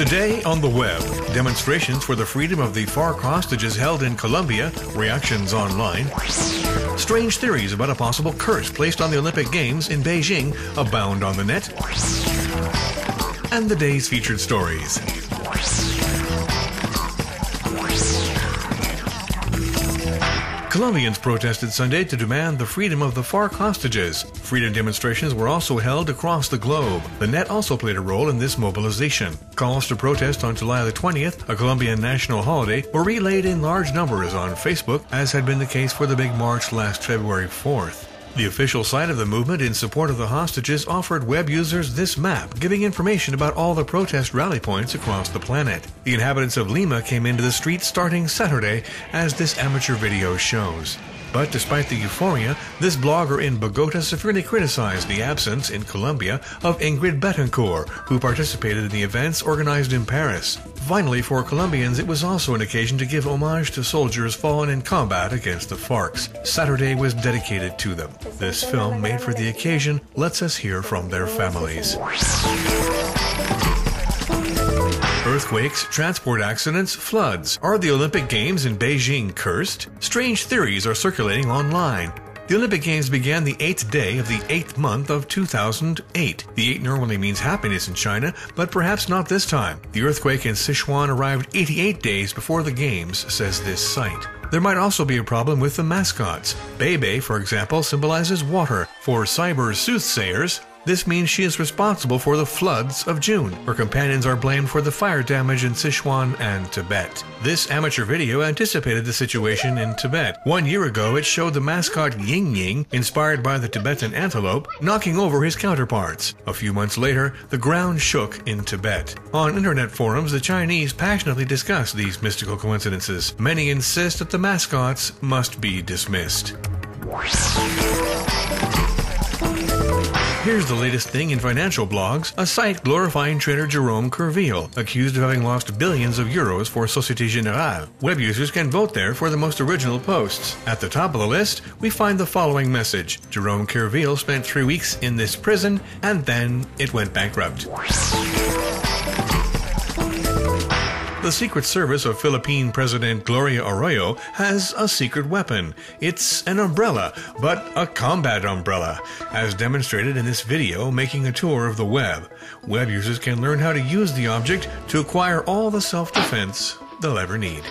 Today on the web, demonstrations for the freedom of the Farc hostages held in Colombia, reactions online, strange theories about a possible curse placed on the Olympic Games in Beijing abound on the net, and the day's featured stories. Colombians protested Sunday to demand the freedom of the Farc hostages. Freedom demonstrations were also held across the globe. The net also played a role in this mobilization. Calls to protest on July the 20th, a Colombian national holiday, were relayed in large numbers on Facebook, as had been the case for the big march last February 4th. The official site of the movement in support of the hostages offered web users this map, giving information about all the protest rally points across the planet. The inhabitants of Lima came into the streets starting Saturday, as this amateur video shows. But despite the euphoria, this blogger in Bogota severely criticized the absence in Colombia of Ingrid Betancourt, who participated in the events organized in Paris. Finally, for Colombians, it was also an occasion to give homage to soldiers fallen in combat against the Farcs. Saturday was dedicated to them. This film, made for the occasion, lets us hear from their families. Earthquakes, transport accidents, floods. Are the Olympic Games in Beijing cursed? Strange theories are circulating online. The Olympic Games began the 8th day of the 8th month of 2008. The 8 normally means happiness in China, but perhaps not this time. The earthquake in Sichuan arrived 88 days before the Games, says this site. There might also be a problem with the mascots. Bebe, for example, symbolizes water. For cyber soothsayers, this means she is responsible for the floods of June. Her companions are blamed for the fire damage in Sichuan and Tibet. This amateur video anticipated the situation in Tibet. 1 year ago, it showed the mascot Ying Ying, inspired by the Tibetan antelope, knocking over his counterparts. A few months later, the ground shook in Tibet. On internet forums, the Chinese passionately discuss these mystical coincidences. Many insist that the mascots must be dismissed. Here's the latest thing in financial blogs. A site glorifying trader Jerome Kerviel, accused of having lost billions of euros for Société Générale. Web users can vote there for the most original posts. At the top of the list, we find the following message. Jerome Kerviel spent 3 weeks in this prison, and then it went bankrupt. The Secret Service of Philippine President Gloria Arroyo has a secret weapon. It's an umbrella, but a combat umbrella, as demonstrated in this video making a tour of the web. Web users can learn how to use the object to acquire all the self-defense they'll ever need.